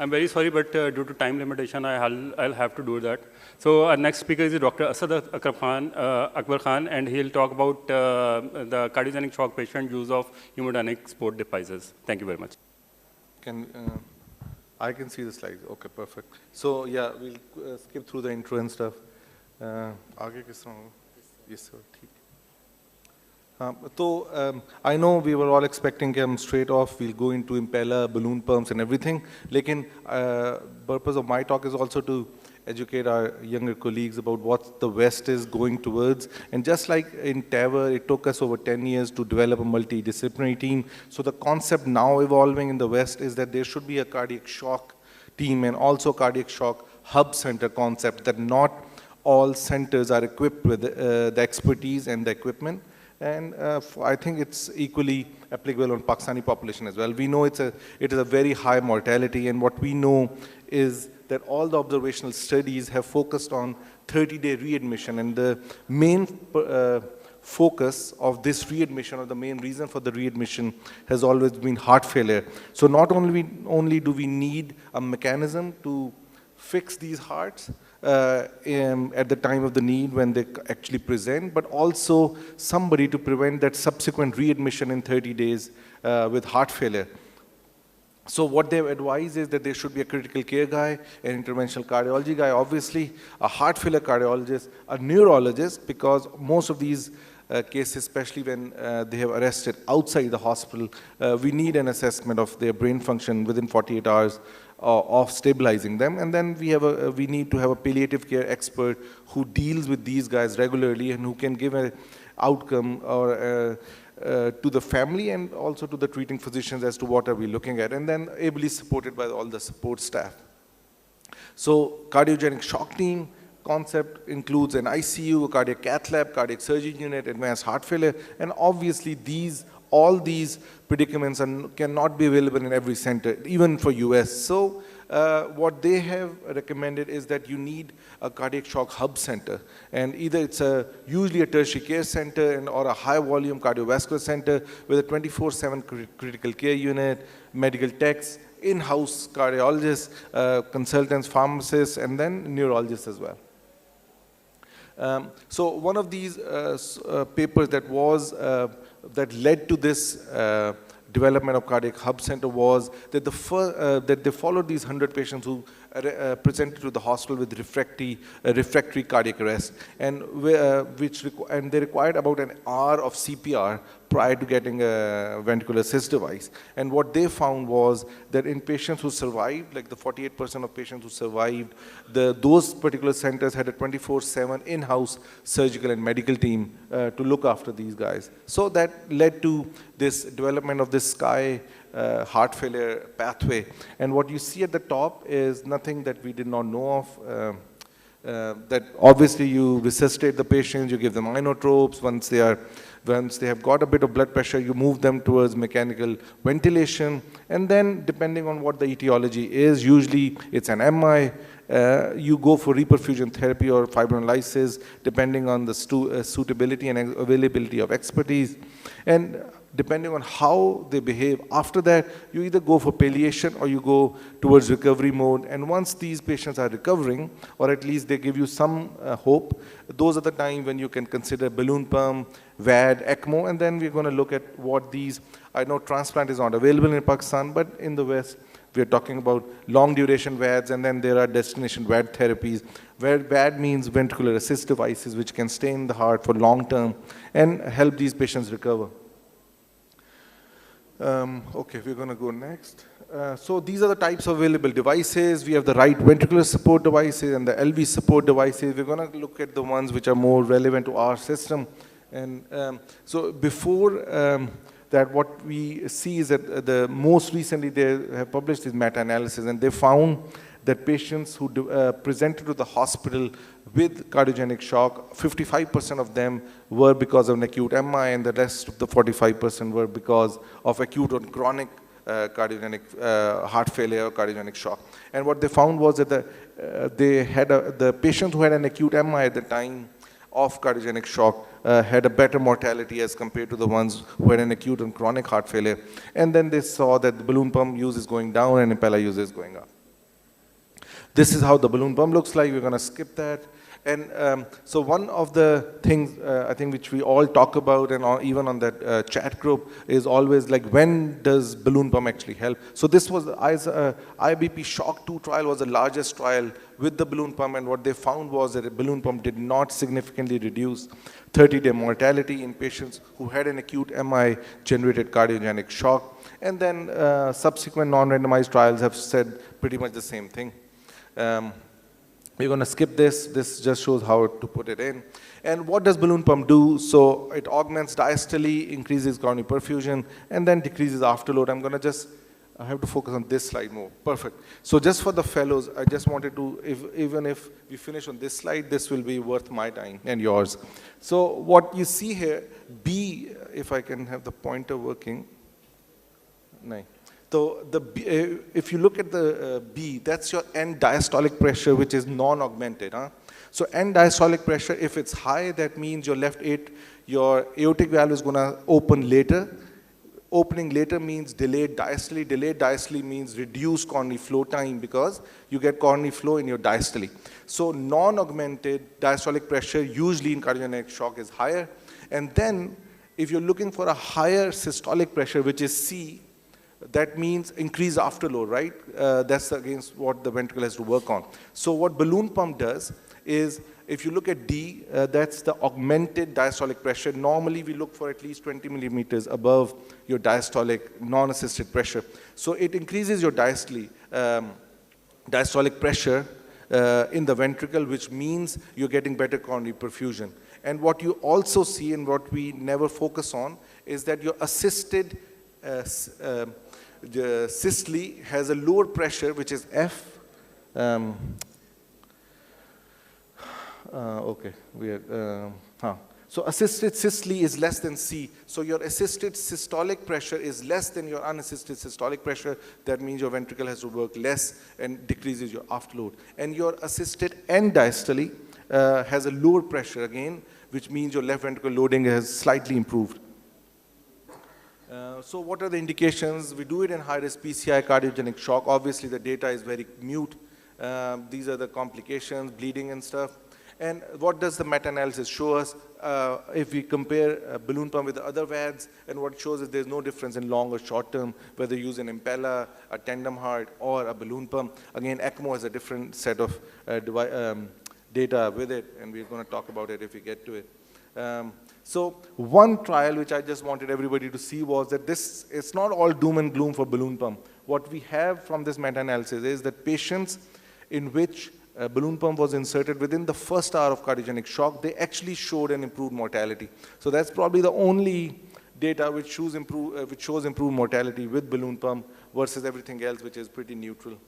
I'm very sorry, but due to time limitation, I'll have to do that. So our next speaker is Dr. Asad Akbar Khan, and he'll talk about the cardiogenic shock patient use of hemodynamic support devices. Thank you very much. I can see the slides. Okay, perfect. So yeah, we'll skip through the intro and stuff. आगे किस तरह होगा? Yes, sir. ठीक. I know we were all expecting him straight off, we'll go into impeller, balloon pumps and everything. Lekin, purpose of my talk is also to educate our younger colleagues about what the West is going towards. And just like in TAVR, it took us over 10 years to develop a multidisciplinary team. So the concept now evolving in the West is that there should be a cardiac shock team and also cardiac shock hub center concept, that not all centers are equipped with the expertise and the equipment. And I think it's equally applicable on Pakistani population as well. We know it is a very high mortality, and what we know is that all the observational studies have focused on 30-day readmission, and the main focus of this readmission, or the main reason for the readmission, has always been heart failure. So not only do we need a mechanism to fix these hearts at the time of the need when they actually present, but also somebody to prevent that subsequent readmission in 30 days with heart failure. So what they've advised is that there should be a critical care guy, an interventional cardiology guy, obviously, a heart failure cardiologist, a neurologist, because most of these cases, especially when they have arrested outside the hospital, we need an assessment of their brain function within 48 hours of stabilizing them. And then we need to have a palliative care expert who deals with these guys regularly and who can give an outcome or to the family and also to the treating physicians as to what are we looking at, and then ably supported by all the support staff. So cardiogenic shock team concept includes an ICU, a cardiac cath lab, cardiac surgery unit, advanced heart failure, and obviously all these predicaments cannot be available in every center, even for US. So what they have recommended is that you need a cardiac shock hub center, and either it's usually a tertiary care center or a high volume cardiovascular center with a 24/7 critical care unit, medical techs, in-house cardiologists, consultants, pharmacists, and then neurologists as well. So one of these papers that led to this development of cardiac hub center was that that they followed these 100 patients who presented to the hospital with refractory cardiac arrest, and they required about an hour of CPR prior to getting a ventricular assist device. And what they found was that in patients who survived, like the 48% of patients who survived, those particular centers had a 24/7 in-house surgical and medical team to look after these guys. So that led to this development of this SKY heart failure pathway. And what you see at the top is nothing that we did not know of. That obviously you resuscitate the patients, you give them inotropes. Once they have got a bit of blood pressure, you move them towards mechanical ventilation. And then depending on what the etiology is, usually it's an MI, you go for reperfusion therapy or fibrinolysis, depending on the suitability and availability of expertise. And depending on how they behave after that, you either go for palliation or you go towards recovery mode. And once these patients are recovering, or at least they give you some hope, those are the time when you can consider balloon pump, VAD, ECMO, and then we're going to look at what these, I know transplant is not available in Pakistan, but in the West, we're talking about long duration VADs, and then there are destination VAD therapies, where VAD means ventricular assist devices, which can stay in the heart for long term and help these patients recover. Okay, we're going to go next. So these are the types of available devices. We have the right ventricular support devices and the LV support devices. We're going to look at the ones which are more relevant to our system. And so before that, what we see is that most recently they have published this meta-analysis, and they found that patients who presented to the hospital with cardiogenic shock, 55% of them were because of an acute MI, and the rest of the 45% were because of acute or chronic cardiogenic heart failure or cardiogenic shock. And what they found was that the patient who had an acute MI at the time of cardiogenic shock had a better mortality as compared to the ones who had an acute and chronic heart failure. And then they saw that the balloon pump use is going down and impeller use is going up. This is how the balloon pump looks like. We're going to skip that. And so one of the things I think which we all talk about, and even on that chat group, is always like, when does balloon pump actually help? So this was the IBP Shock 2 trial was the largest trial with the balloon pump, and what they found was that a balloon pump did not significantly reduce 30-day mortality in patients who had an acute MI-generated cardiogenic shock. And then subsequent non-randomized trials have said pretty much the same thing. We're going to skip this. This just shows how to put it in. And what does balloon pump do? So it augments diastole, increases coronary perfusion, and then decreases afterload. I'm going to I have to focus on this slide more. Perfect. So just for the fellows, I just wanted to, even if we finish on this slide, this will be worth my time and yours. So what you see here, B, if I can have the pointer working. No. So if you look at the B, that's your end diastolic pressure, which is non-augmented. So end diastolic pressure, if it's high, that means your your aortic valve is going to open later. Opening later means delayed diastole. Delayed diastole means reduced coronary flow time, because you get coronary flow in your diastole. So non-augmented diastolic pressure usually in cardiogenic shock is higher. And then if you're looking for a higher systolic pressure, which is C, that means increased afterload, right? That's against what the ventricle has to work on. So what balloon pump does is, if you look at D, that's the augmented diastolic pressure. Normally we look for at least 20 millimeters above your diastolic non-assisted pressure. So it increases your diastolic pressure in the ventricle, which means you're getting better coronary perfusion. And what you also see, and what we never focus on, is that your assisted the systole has a lower pressure, which is F. Okay, So assisted systole is less than C. So your assisted systolic pressure is less than your unassisted systolic pressure. That means your ventricle has to work less and decreases your afterload. And your assisted end diastole has a lower pressure again, which means your left ventricle loading has slightly improved. So what are the indications? We do it in high-risk PCI cardiogenic shock. Obviously, the data is very mute. These are the complications, bleeding and stuff. And what does the meta-analysis show us? If we compare a balloon pump with the other VADs, and what it shows is there's no difference in long or short term, whether you use an impeller, a tandem heart, or a balloon pump. Again, ECMO has a different set of data with it, and we're going to talk about it if we get to it. So one trial which I just wanted everybody to see was that it's not all doom and gloom for balloon pump. What we have from this meta-analysis is that patients in which a balloon pump was inserted within the first hour of cardiogenic shock, they actually showed an improved mortality. So that's probably the only data which shows improved mortality with balloon pump versus everything else, which is pretty neutral.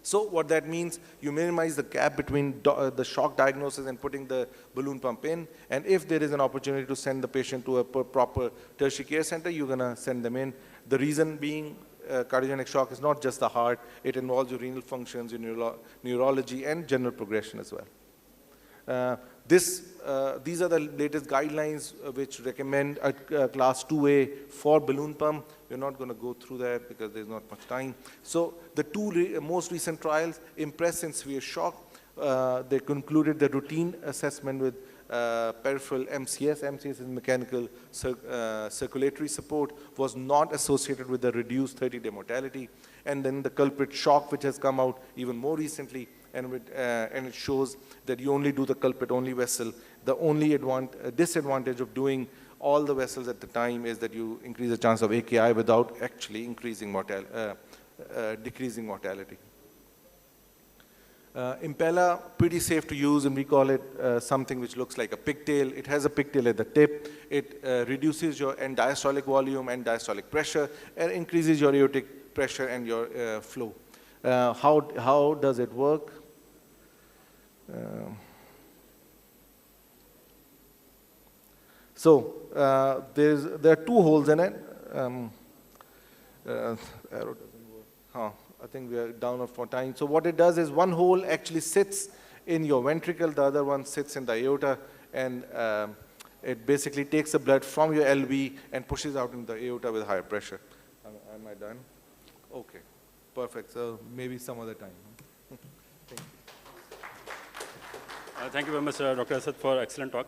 So what that means, you minimize the gap between the shock diagnosis and putting the balloon pump in. And if there is an opportunity to send the patient to a proper tertiary care center, you're going to send them in. The reason being, cardiogenic shock is not just the heart. It involves your renal functions, your neurology, and general progression as well. These are the latest guidelines which recommend a class 2A for balloon pump. We're not going to go through that because there's not much time. So the two most recent trials, IMPRESS and severe shock, they concluded the routine assessment with peripheral MCS. MCS is mechanical circulatory support, was not associated with the reduced 30-day mortality. And then the culprit shock, which has come out even more recently, and it shows that you only do the culprit-only vessel. The only disadvantage of doing all the vessels at the time is that you increase the chance of AKI without actually increasing decreasing mortality. Impeller, pretty safe to use, and we call it something which looks like a pigtail. It has a pigtail at the tip. It reduces your end diastolic volume and diastolic pressure, and increases your aortic pressure and your flow. How does it work? So there are two holes in it. Arrow doesn't work. I think we are down for time. So what it does is one hole actually sits in your ventricle, the other one sits in the aorta, and it basically takes the blood from your LV and pushes out in the aorta with higher pressure. Am I done? Okay, perfect. So maybe some other time. Thank you very much, Dr. Asad, for excellent talk.